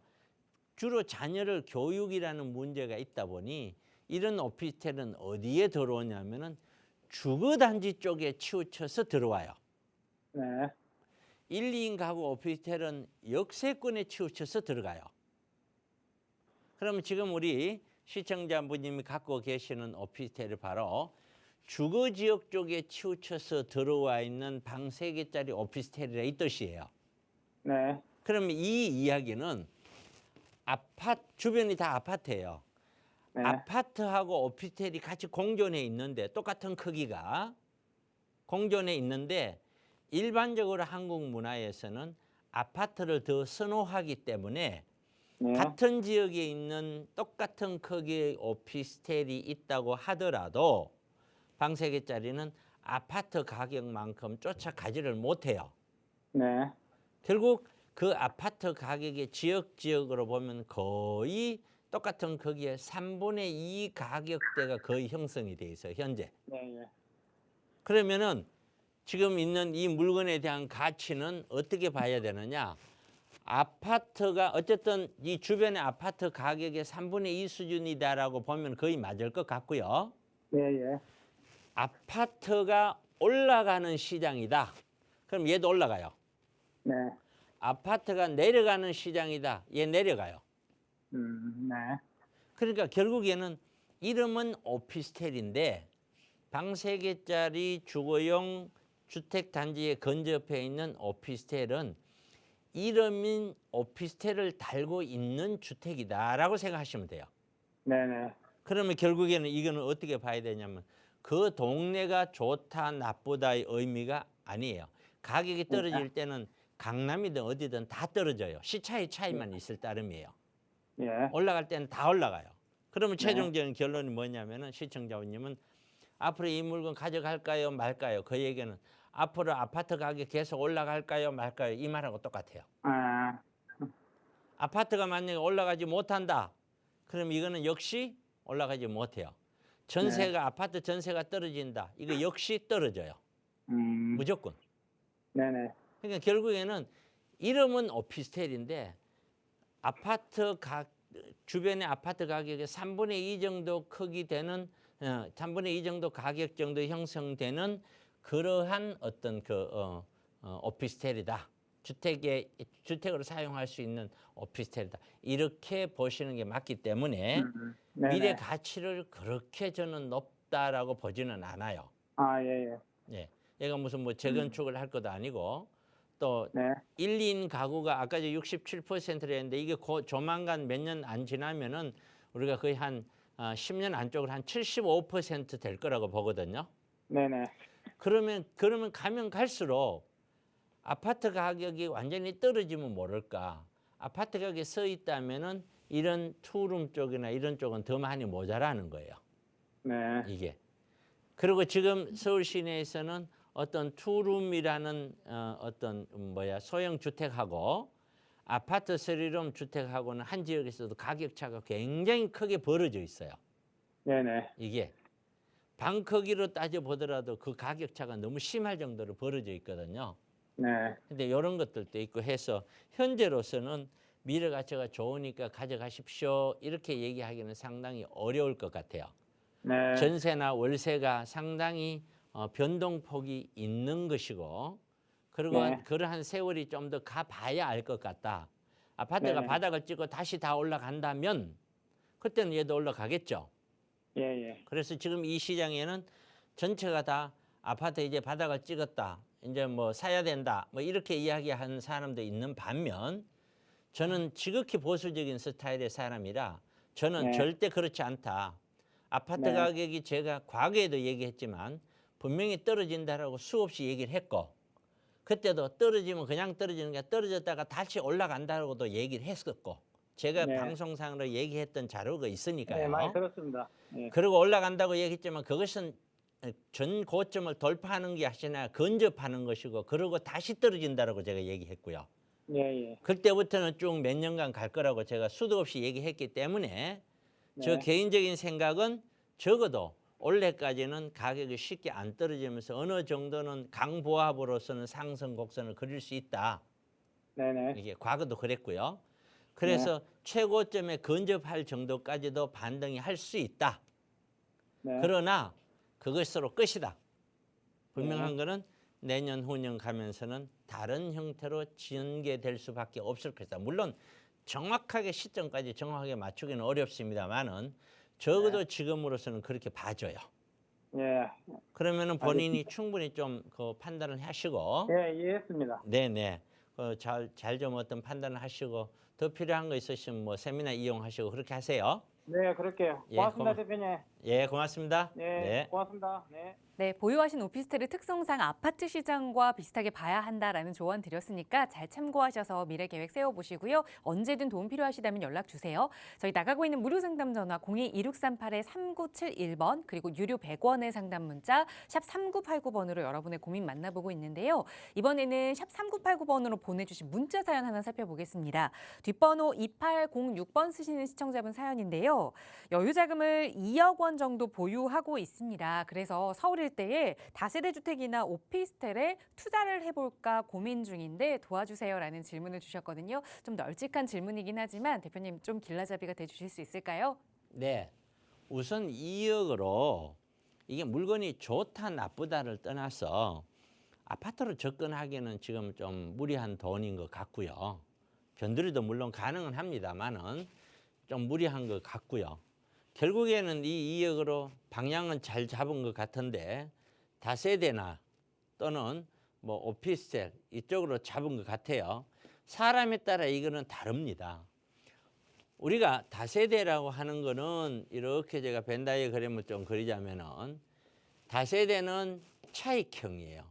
주로 자녀를 교육이라는 문제가 있다 보니 이런 오피스텔은 어디에 들어오냐면은 주거단지 쪽에 치우쳐서 들어와요. 네. 1, 2인 가구 오피스텔은 역세권에 치우쳐서 들어가요. 그러면 지금 우리 시청자분님이 갖고 계시는 오피스텔이 바로 주거지역 쪽에 치우쳐서 들어와 있는 방 3개짜리 오피스텔이라 이 뜻이에요. 네. 그러면 이 이야기는 주변이 다 아파트예요. 네. 아파트하고 오피스텔이 같이 공존해 있는데 똑같은 크기가 공존해 있는데 일반적으로 한국 문화에서는 아파트를 더 선호하기 때문에 네. 같은 지역에 있는 똑같은 크기의 오피스텔이 있다고 하더라도 방 3개짜리는 아파트 가격만큼 쫓아가지를 못해요. 네. 결국 그 아파트 가격의 지역으로 보면 거의 똑같은 크기의 3분의 2 가격대가 거의 형성이 돼 있어요. 현재. 네. 예. 그러면은 지금 있는 이 물건에 대한 가치는 어떻게 봐야 되느냐? 아파트가 어쨌든 이 주변의 아파트 가격의 3분의 2 수준이다라고 보면 거의 맞을 것 같고요. 예, 예. 아파트가 올라가는 시장이다. 그럼 얘도 올라가요. 네. 아파트가 내려가는 시장이다. 얘 내려가요. 네. 그러니까 결국에는 이름은 오피스텔인데 방 3개짜리 주거용 주택단지에 근접해 있는 오피스텔은 이름인 오피스텔을 달고 있는 주택이다라고 생각하시면 돼요. 네네. 그러면 결국에는 이거는 어떻게 봐야 되냐면 그 동네가 좋다 나쁘다의 의미가 아니에요. 가격이 떨어질 때는 강남이든 어디든 다 떨어져요. 시차의 차이만 있을 따름이에요. 예. 올라갈 때는 다 올라가요. 그러면 최종적인 결론이 뭐냐면은 시청자님은 앞으로 이 물건 가져갈까요 말까요? 그 얘기는 앞으로 아파트 가격 계속 올라갈까요 말까요? 이 말하고 똑같아요. 아, 아파트가 만약에 올라가지 못한다. 그럼 이거는 역시 올라가지 못해요. 전세가 아파트 전세가 떨어진다. 이거 역시 떨어져요. 무조건. 네네. 그러니까 결국에는 이름은 오피스텔인데 주변의 아파트 가격의 3분의 2 정도 크기 되는 3분의 2 정도 가격 정도 형성되는 그러한 어떤 오피스텔이다. 주택으로 사용할 수 있는 오피스텔이다. 이렇게 보시는 게 맞기 때문에 미래 가치를 그렇게 저는 높다라고 보지는 않아요. 아, 예, 예. 예. 얘가 무슨 뭐 재건축을 할 것도 아니고 또 네. 1인 가구가 아까 67%를 했는데 이게 조만간 몇 년 안 지나면은 우리가 거의 한 10년 안쪽으로 한 75% 될 거라고 보거든요. 네네. 그러면 가면 갈수록 아파트 가격이 완전히 떨어지면 모를까. 아파트 가격이 서 있다면은 이런 투룸 쪽이나 이런 쪽은 더 많이 모자라는 거예요. 네. 이게. 그리고 지금 서울 시내에서는 어떤 투룸이라는 소형 주택하고 아파트 3룸 주택하고는 한 지역에서도 가격 차가 굉장히 크게 벌어져 있어요. 네네. 이게 방 크기로 따져 보더라도 그 가격 차가 너무 심할 정도로 벌어져 있거든요. 네. 근데 이런 것들도 있고 해서 현재로서는 미래 가치가 좋으니까 가져가십시오. 이렇게 얘기하기는 상당히 어려울 것 같아요. 네. 전세나 월세가 상당히 변동폭이 있는 것이고 그리고 네. 그러한 세월이 좀 더 가봐야 알 것 같다. 아파트가 네네. 바닥을 찍고 다시 다 올라간다면 그때는 얘도 올라가겠죠. 예, 예. 그래서 지금 이 시장에는 전체가 다 아파트 이제 바닥을 찍었다. 이제 뭐 사야 된다. 뭐 이렇게 이야기하는 사람도 있는 반면 저는 지극히 보수적인 스타일의 사람이라 저는 네. 절대 그렇지 않다. 아파트 네. 가격이 제가 과거에도 얘기했지만 분명히 떨어진다라고 수없이 얘기를 했고 그때도 떨어지면 그냥 떨어지는 게 떨어졌다가 다시 올라간다고도 얘기를 했었고 제가 네. 방송상으로 얘기했던 자료가 있으니까요. 네, 많이 들었습니다. 예. 그리고 올라간다고 얘기했지만 그것은 전 고점을 돌파하는 게 아니라 근접하는 것이고 그러고 다시 떨어진다라고 제가 얘기했고요. 예, 예. 그때부터는 쭉 몇 년간 갈 거라고 제가 수도 없이 얘기했기 때문에 저 네. 개인적인 생각은 적어도 올해까지는 가격이 쉽게 안 떨어지면서 어느 정도는 강보합으로서는 상승 곡선을 그릴 수 있다. 네네. 이게 과거도 그랬고요. 그래서 최고점에 근접할 정도까지도 반등이 할 수 있다. 네. 그러나 그것으로 끝이다. 분명한 거는 내년 후년 가면서는 다른 형태로 전개될 수밖에 없을 것이다. 물론 정확하게 시점까지 정확하게 맞추기는 어렵습니다만은 적어도 지금으로서는 그렇게 봐줘요. 예. 그러면은 본인이 충분히 좀 그 판단을 하시고 예, 이해했습니다. 네네 잘 좀 어떤 판단을 하시고 더 필요한 거 있으시면 뭐 세미나 이용하시고 그렇게 하세요. 네, 그럴게요. 예, 고맙습니다, 대표님. 예, 고맙습니다. 네, 고맙습니다. 네. 네, 보유하신 오피스텔의 특성상 아파트 시장과 비슷하게 봐야 한다라는 조언 드렸으니까 잘 참고하셔서 미래 계획 세워보시고요. 언제든 도움 필요하시다면 연락 주세요. 저희 나가고 있는 무료 상담 전화 02-2638-3971번 그리고 유료 100원의 상담 문자 샵 3989번으로 여러분의 고민 만나보고 있는데요. 이번에는 샵 3989번으로 보내주신 문자 사연 하나 살펴보겠습니다. 뒷번호 2806번 쓰시는 시청자분 사연인데요. 여유자금을 2억 원 원 정도 보유하고 있습니다. 그래서 서울 일대에 다세대 주택이나 오피스텔에 투자를 해볼까 고민 중인데 도와주세요라는 질문을 주셨거든요. 좀 널찍한 질문이긴 하지만 대표님 좀 길라잡이가 돼주실 수 있을까요? 네. 우선 2억으로 이게 물건이 좋다 나쁘다를 떠나서 아파트로 접근하기에는 지금 좀 무리한 돈인 것 같고요. 변두리도 물론 가능은 합니다만은 좀 무리한 것 같고요. 결국에는 이 2억으로 방향은 잘 잡은 것 같은데 다세대나 또는 뭐 오피스텔 이쪽으로 잡은 것 같아요. 사람에 따라 이거는 다릅니다. 우리가 다세대라고 하는 거는 이렇게 제가 벤 다이어그램을 좀 그리자면은 다세대는 차익형이에요.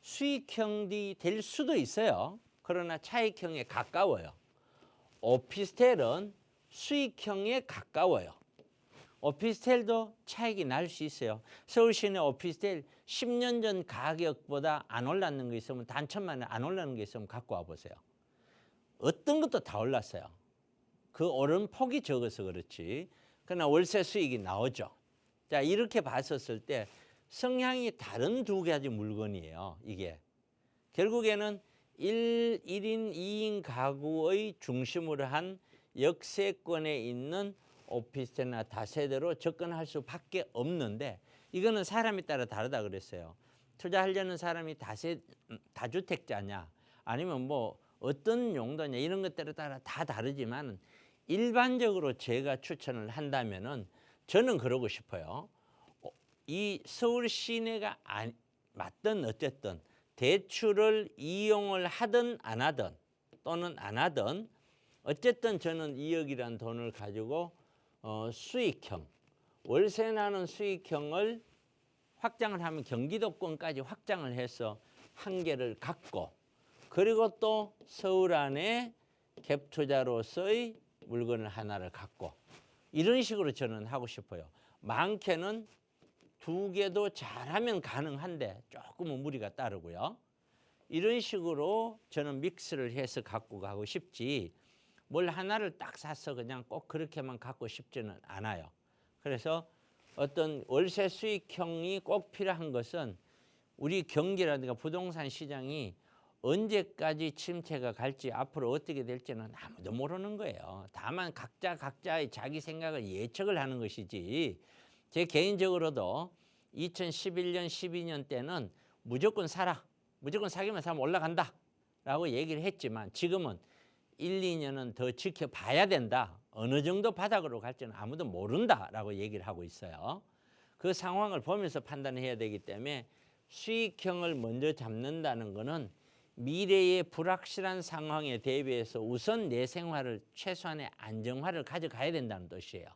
수익형이 될 수도 있어요. 그러나 차익형에 가까워요. 오피스텔은 수익형에 가까워요. 오피스텔도 차익이 날 수 있어요. 서울 시내 오피스텔 10년 전 가격보다 안 올랐는 게 있으면 단천만에 안 올랐는 게 있으면 갖고 와보세요. 어떤 것도 다 올랐어요. 그 오른 폭이 적어서 그렇지. 그러나 월세 수익이 나오죠. 자, 이렇게 봤었을 때 성향이 다른 두 가지 물건이에요. 이게 결국에는 1인 2인 가구의 중심으로 한 역세권에 있는 오피스텔이나 다세대로 접근할 수밖에 없는데 이거는 사람에 따라 다르다 그랬어요. 투자하려는 사람이 다주택자냐 아니면 뭐 어떤 용도냐 이런 것들에 따라 다 다르지만 일반적으로 제가 추천을 한다면은 저는 그러고 싶어요. 이 서울 시내가 맞든 어쨌든 대출을 이용을 하든 안 하든 또는 안 하든 어쨌든 저는 2억이라는 돈을 가지고 수익형, 월세 나는 수익형을 확장을 하면 경기도권까지 확장을 해서 한 개를 갖고 그리고 또 서울 안에 갭 투자로서의 물건을 하나를 갖고 이런 식으로 저는 하고 싶어요. 많게는 두 개도 잘하면 가능한데 조금은 무리가 따르고요. 이런 식으로 저는 믹스를 해서 갖고 가고 싶지 뭘 하나를 딱 사서 그냥 꼭 그렇게만 갖고 싶지는 않아요. 그래서 어떤 월세 수익형이 꼭 필요한 것은 우리 경기라든가 부동산 시장이 언제까지 침체가 갈지 앞으로 어떻게 될지는 아무도 모르는 거예요. 다만 각자의 자기 생각을 예측을 하는 것이지 제 개인적으로도 2011년, 12년 때는 무조건 사라. 무조건 사기만 사면 올라간다. 라고 얘기를 했지만 지금은 1, 2년은 더 지켜봐야 된다. 어느 정도 바닥으로 갈지는 아무도 모른다. 라고 얘기를 하고 있어요. 그 상황을 보면서 판단해야 되기 때문에 수익형을 먼저 잡는다는 것은 미래의 불확실한 상황에 대비해서 우선 내 생활을 최소한의 안정화를 가져가야 된다는 뜻이에요.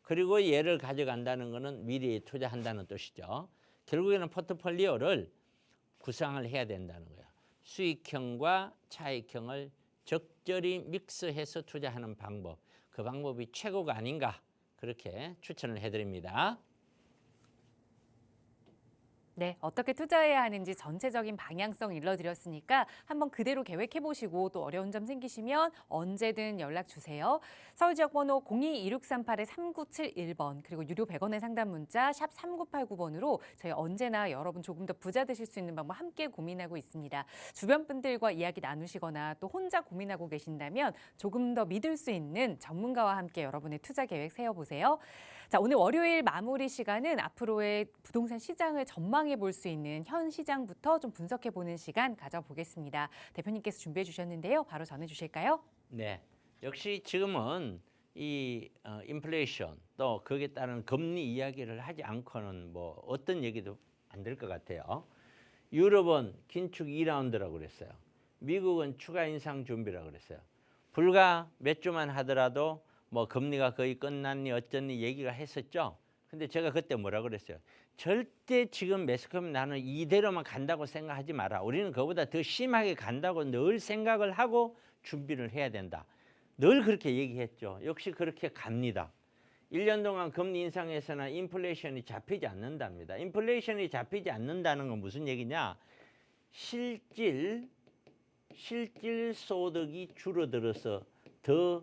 그리고 얘를 가져간다는 것은 미래에 투자한다는 뜻이죠. 결국에는 포트폴리오를 구상을 해야 된다는 거예요. 수익형과 차익형을 적절히 믹스해서 투자하는 방법. 그 방법이 최고가 아닌가 그렇게 추천을 해드립니다. 네, 어떻게 투자해야 하는지 전체적인 방향성 일러드렸으니까 한번 그대로 계획해보시고 또 어려운 점 생기시면 언제든 연락 주세요. 서울지역번호 02-2638-3971번 그리고 유료 100원의 상담 문자 샵 3989번으로 저희 언제나 여러분 조금 더 부자 되실 수 있는 방법 함께 고민하고 있습니다. 주변 분들과 이야기 나누시거나 또 혼자 고민하고 계신다면 조금 더 믿을 수 있는 전문가와 함께 여러분의 투자 계획 세워보세요. 자, 오늘 월요일 마무리 시간은 앞으로의 부동산 시장을 전망해 볼 수 있는 현 시장부터 좀 분석해 보는 시간 가져보겠습니다. 대표님께서 준비해 주셨는데요. 바로 전해 주실까요? 네, 역시 지금은 이 인플레이션 또 거기에 따른 금리 이야기를 하지 않고는 뭐 어떤 얘기도 안 될 것 같아요. 유럽은 긴축 2라운드라고 그랬어요. 미국은 추가 인상 준비라고 그랬어요. 불과 몇 주만 하더라도 뭐 금리가 거의 끝났니 어쩌니 얘기가 했었죠. 근데 제가 그때 뭐라 그랬어요. 절대 지금 매스컴 나는 이대로만 간다고 생각하지 마라. 우리는 그보다 더 심하게 간다고 늘 생각을 하고 준비를 해야 된다. 늘 그렇게 얘기했죠. 역시 그렇게 갑니다. 1년 동안 금리 인상에서는 인플레이션이 잡히지 않는답니다. 인플레이션이 잡히지 않는다는 건 무슨 얘기냐? 실질 소득이 줄어들어서 더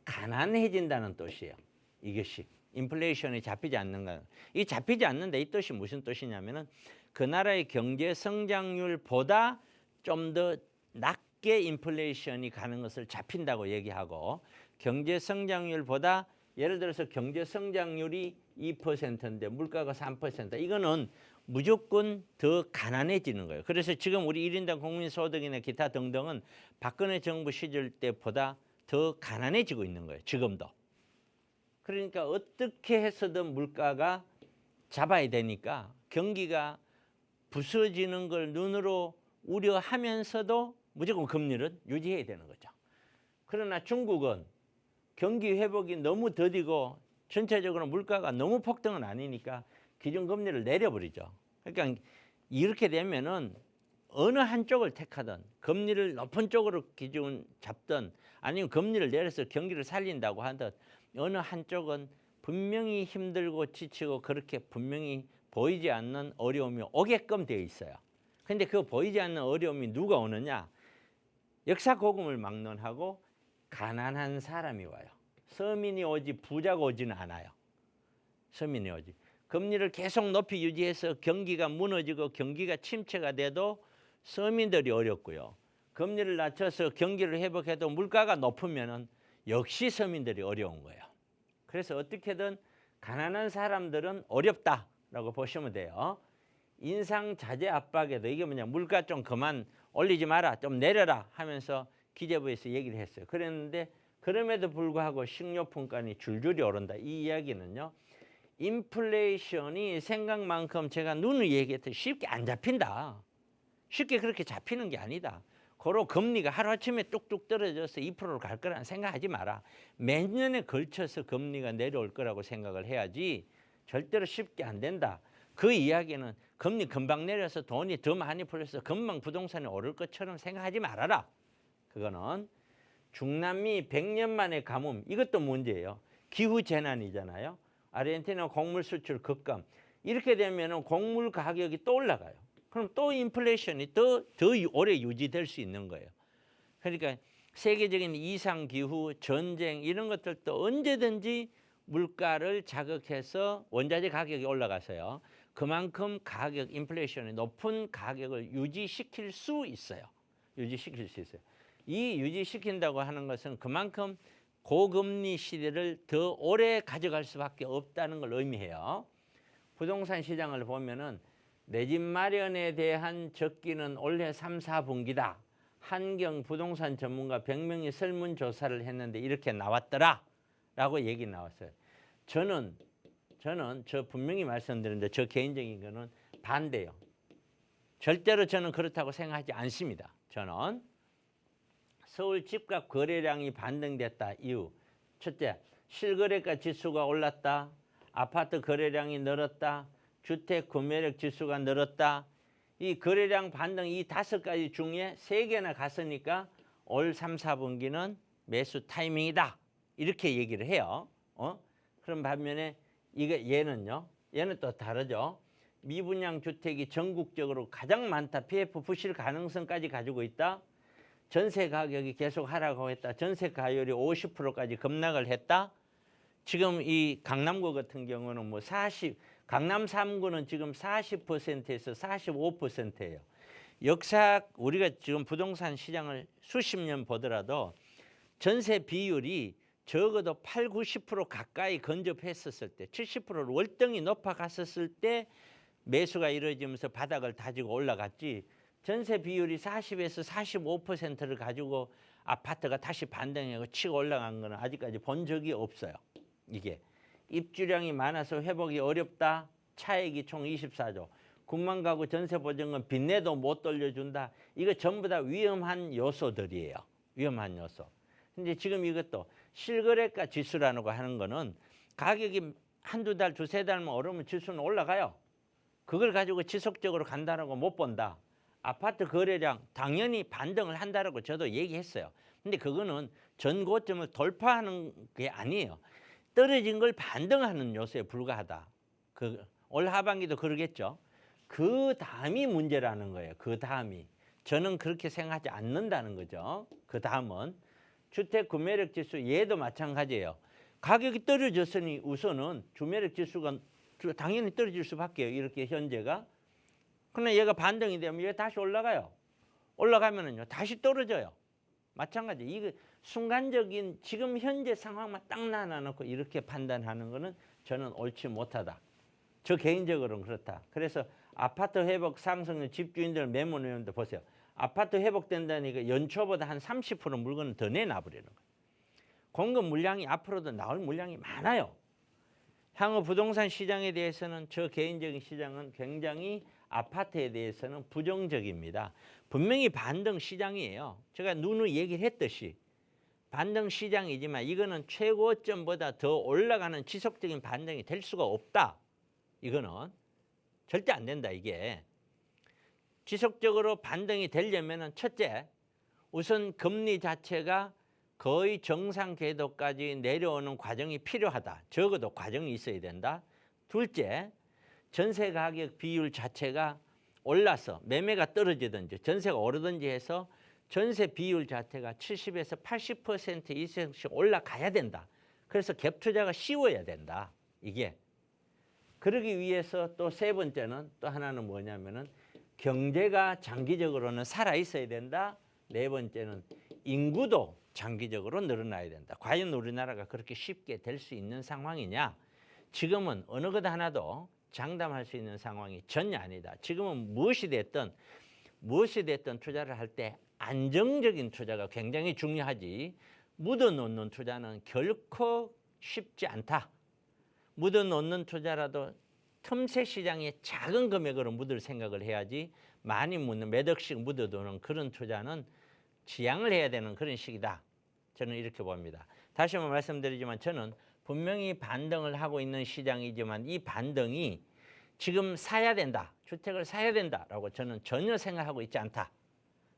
가난해진다는 뜻이에요. 이것이 인플레이션이 잡히지 않는가. 이 잡히지 않는다 이 뜻이 무슨 뜻이냐면은 그 나라의 경제 성장률보다 좀 더 낮게 인플레이션이 가는 것을 잡힌다고 얘기하고 경제 성장률보다 예를 들어서 경제 성장률이 2%인데 물가가 3% 이거는 무조건 더 가난해지는 거예요. 그래서 지금 우리 1인당 국민소득이나 기타 등등은 박근혜 정부 시절 때보다 더 가난해지고 있는 거예요. 지금도. 그러니까 어떻게 해서든 물가가 잡아야 되니까 경기가 부서지는 걸 눈으로 우려하면서도 무조건 금리를 유지해야 되는 거죠. 그러나 중국은 경기 회복이 너무 더디고 전체적으로 물가가 너무 폭등은 아니니까 기준금리를 내려버리죠. 그러니까 이렇게 되면은 어느 한쪽을 택하든 금리를 높은 쪽으로 기준 잡든 아니면 금리를 내려서 경기를 살린다고 하든 어느 한쪽은 분명히 힘들고 지치고 그렇게 분명히 보이지 않는 어려움이 오게끔 되어 있어요. 근데 그 보이지 않는 어려움이 누가 오느냐? 역사 고금을 막론하고 가난한 사람이 와요. 서민이 오지 부자가 오지는 않아요. 서민이 오지. 금리를 계속 높이 유지해서 경기가 무너지고 경기가 침체가 돼도 서민들이 어렵고요. 금리를 낮춰서 경기를 회복해도 물가가 높으면은 역시 서민들이 어려운 거예요. 그래서 어떻게든 가난한 사람들은 어렵다라고 보시면 돼요. 인상 자재 압박에도 이게 뭐냐 물가 좀 그만 올리지 마라 좀 내려라 하면서 기재부에서 얘기를 했어요. 그랬는데 그럼에도 불구하고 식료품값이 줄줄이 오른다. 이 이야기는요. 인플레이션이 생각만큼 제가 눈을 얘기했듯이 쉽게 안 잡힌다. 쉽게 그렇게 잡히는 게 아니다. 고로 금리가 하루아침에 뚝뚝 떨어져서 2%로 갈 거라는 생각하지 마라. 몇 년에 걸쳐서 금리가 내려올 거라고 생각을 해야지 절대로 쉽게 안 된다. 그 이야기는 금리 금방 내려서 돈이 더 많이 풀려서 금방 부동산이 오를 것처럼 생각하지 말아라. 그거는 중남미 100년 만의 가뭄 이것도 문제예요. 기후재난이잖아요. 아르헨티나 곡물 수출 급감. 이렇게 되면 곡물 가격이 또 올라가요. 그럼 또 인플레이션이 더 오래 유지될 수 있는 거예요. 그러니까 세계적인 이상기후, 전쟁 이런 것들도 언제든지 물가를 자극해서 원자재 가격이 올라가서요. 그만큼 가격, 인플레이션이 높은 가격을 유지시킬 수 있어요. 유지시킬 수 있어요. 이 유지시킨다고 하는 것은 그만큼 고금리 시대를 더 오래 가져갈 수밖에 없다는 걸 의미해요. 부동산 시장을 보면은 내 집 마련에 대한 적기는 올해 3, 4분기다. 한경 부동산 전문가 100명이 설문조사를 했는데 이렇게 나왔더라 라고 얘기 나왔어요. 저는 분명히 말씀드렸는데 저 개인적인 거는 반대요. 절대로 저는 그렇다고 생각하지 않습니다. 저는 서울 집값 거래량이 반등됐다 이유. 첫째, 실거래가 지수가 올랐다. 아파트 거래량이 늘었다. 주택 구매력 지수가 늘었다. 이 거래량 반등 이 5가지 중에 3개나 갔으니까 올 3, 4분기는 매수 타이밍이다. 이렇게 얘기를 해요. 그럼 반면에 얘는 또 다르죠. 미분양 주택이 전국적으로 가장 많다. PF 부실 가능성까지 가지고 있다. 전세 가격이 계속 하락하고 했다. 전세 가율이 50%까지 급락을 했다. 지금 이 강남구 같은 경우는 강남 3구는 지금 40%에서 45%예요. 역사 우리가 지금 부동산 시장을 수십 년 보더라도 전세 비율이 적어도 8, 90% 가까이 근접했었을 때 70%를 월등히 높아갔었을 때 매수가 이루어지면서 바닥을 다지고 올라갔지 전세 비율이 40에서 45%를 가지고 아파트가 다시 반등하고 치고 올라간 거는 아직까지 본 적이 없어요. 이게 입주량이 많아서 회복이 어렵다. 차액이 총 24조. 9만 가구 전세 보증금 빚내도 못 돌려준다. 이거 전부 다 위험한 요소들이에요. 위험한 요소. 근데 지금 이것도 실거래가 지수라는 거 하는 거는 가격이 한두 달, 두세 달만 오르면 지수는 올라가요. 그걸 가지고 지속적으로 간다는 거 못 본다. 아파트 거래량 당연히 반등을 한다라고 저도 얘기했어요. 근데 그거는 전 고점을 돌파하는 게 아니에요. 떨어진 걸 반등하는 요소에 불과하다. 올 하반기도 그러겠죠. 그 다음이 문제라는 거예요. 그 다음이. 저는 그렇게 생각하지 않는다는 거죠. 그 다음은 주택 구매력 지수 얘도 마찬가지예요. 가격이 떨어졌으니 우선은 주매력 지수가 당연히 떨어질 수밖에요. 이렇게 현재가. 그러나 얘가 반등이 되면 얘 다시 올라가요. 올라가면은요 다시 떨어져요. 마찬가지. 이거 순간적인 지금 현재 상황만 딱 나눠놓고 이렇게 판단하는 거는 저는 옳지 못하다. 저 개인적으로는 그렇다. 그래서 아파트 회복 상승률 집주인들 매물 내용도 보세요. 아파트 회복된다니까 연초보다 한 30% 물건을 더 내놔버리는 거예요. 공급 물량이 앞으로도 나올 물량이 많아요. 향후 부동산 시장에 대해서는 저 개인적인 시장은 굉장히 아파트에 대해서는 부정적입니다. 분명히 반등 시장이에요. 제가 누누이 얘기를 했듯이 반등 시장이지만 이거는 최고점보다 더 올라가는 지속적인 반등이 될 수가 없다. 이거는 절대 안 된다. 이게 지속적으로 반등이 되려면은 첫째, 우선 금리 자체가 거의 정상 궤도까지 내려오는 과정이 필요하다. 적어도 과정이 있어야 된다. 둘째, 전세 가격 비율 자체가 올라서 매매가 떨어지든지 전세가 오르든지 해서 전세 비율 자체가 70에서 80% 이상씩 올라가야 된다. 그래서 갭 투자가 쉬워야 된다. 이게. 그러기 위해서 또 세 번째는 또 하나는 뭐냐면은 경제가 장기적으로는 살아 있어야 된다. 네 번째는 인구도 장기적으로 늘어나야 된다. 과연 우리나라가 그렇게 쉽게 될 수 있는 상황이냐? 지금은 어느 것 하나도 장담할 수 있는 상황이 전혀 아니다. 지금은 무엇이 됐든 투자를 할 때 안정적인 투자가 굉장히 중요하지. 묻어놓는 투자는 결코 쉽지 않다. 묻어놓는 투자라도 틈새 시장에 작은 금액으로 묻을 생각을 해야지 많이 묻는 몇 억씩 묻어두는 그런 투자는 지양을 해야 되는 그런 시기다. 저는 이렇게 봅니다. 다시 한번 말씀드리지만 저는 분명히 반등을 하고 있는 시장이지만 이 반등이 지금 사야 된다. 주택을 사야 된다라고 저는 전혀 생각하고 있지 않다.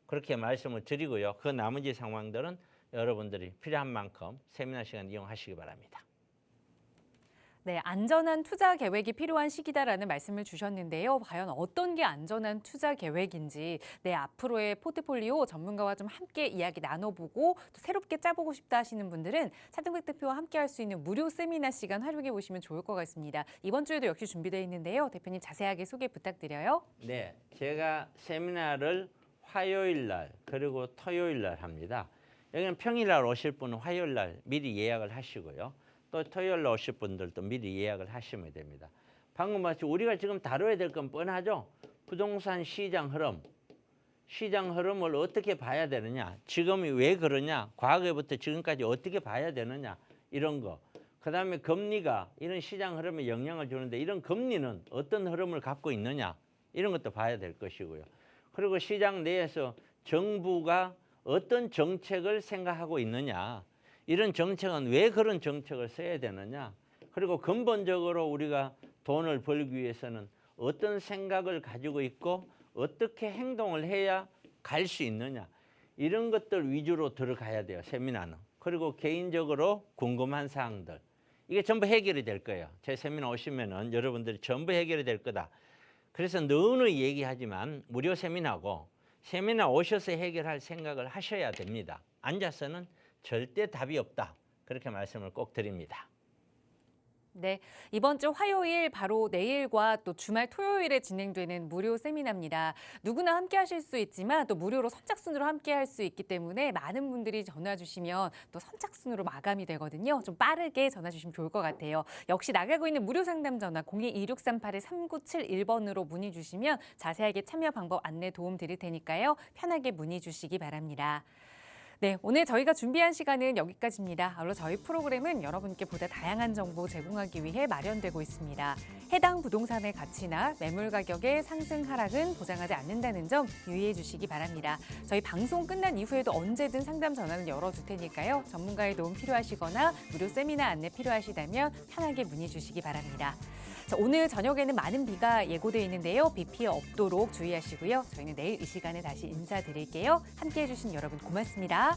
그렇게 말씀을 드리고요. 그 나머지 상황들은 여러분들이 필요한 만큼 세미나 시간 이용하시기 바랍니다. 네, 안전한 투자 계획이 필요한 시기다라는 말씀을 주셨는데요. 과연 어떤 게 안전한 투자 계획인지 앞으로의 포트폴리오 전문가와 좀 함께 이야기 나눠보고 또 새롭게 짜보고 싶다 하시는 분들은 차등백 대표와 함께 할 수 있는 무료 세미나 시간 활용해 보시면 좋을 것 같습니다. 이번 주에도 역시 준비되어 있는데요. 대표님 자세하게 소개 부탁드려요. 네, 제가 세미나를 화요일 날 그리고 토요일 날 합니다. 여기는 평일 날 오실 분은 화요일 날 미리 예약을 하시고요. 또 토요일 날 오실 분들도 미리 예약을 하시면 됩니다. 방금 마치 우리가 지금 다뤄야 될 건 뻔하죠. 부동산 시장 흐름을 어떻게 봐야 되느냐, 지금이 왜 그러냐, 과거부터 지금까지 어떻게 봐야 되느냐, 이런 거. 그다음에 금리가 이런 시장 흐름에 영향을 주는데 이런 금리는 어떤 흐름을 갖고 있느냐, 이런 것도 봐야 될 것이고요. 그리고 시장 내에서 정부가 어떤 정책을 생각하고 있느냐, 이런 정책은 왜 그런 정책을 써야 되느냐, 그리고 근본적으로 우리가 돈을 벌기 위해서는 어떤 생각을 가지고 있고 어떻게 행동을 해야 갈 수 있느냐, 이런 것들 위주로 들어가야 돼요, 세미나는. 그리고 개인적으로 궁금한 사항들, 이게 전부 해결이 될 거예요. 제 세미나 오시면은 여러분들이 전부 해결이 될 거다. 그래서 누누이 얘기하지만 무료 세미나고 세미나 오셔서 해결할 생각을 하셔야 됩니다. 앉아서는 절대 답이 없다. 그렇게 말씀을 꼭 드립니다. 네, 이번 주 화요일 바로 내일과 또 주말 토요일에 진행되는 무료 세미나입니다. 누구나 함께 하실 수 있지만 또 무료로 선착순으로 함께 할 수 있기 때문에 많은 분들이 전화 주시면 또 선착순으로 마감이 되거든요. 좀 빠르게 전화 주시면 좋을 것 같아요. 역시 나가고 있는 무료 상담 전화 02-2638-3971번으로 문의 주시면 자세하게 참여 방법 안내 도움 드릴 테니까요. 편하게 문의 주시기 바랍니다. 네, 오늘 저희가 준비한 시간은 여기까지입니다. 아울러 저희 프로그램은 여러분께 보다 다양한 정보 제공하기 위해 마련되고 있습니다. 해당 부동산의 가치나 매물 가격의 상승 하락은 보장하지 않는다는 점 유의해 주시기 바랍니다. 저희 방송 끝난 이후에도 언제든 상담 전화는 열어둘 테니까요. 전문가의 도움 필요하시거나 무료 세미나 안내 필요하시다면 편하게 문의 주시기 바랍니다. 자, 오늘 저녁에는 많은 비가 예고돼 있는데요. 비 피해 없도록 주의하시고요. 저희는 내일 이 시간에 다시 인사드릴게요. 함께해 주신 여러분 고맙습니다.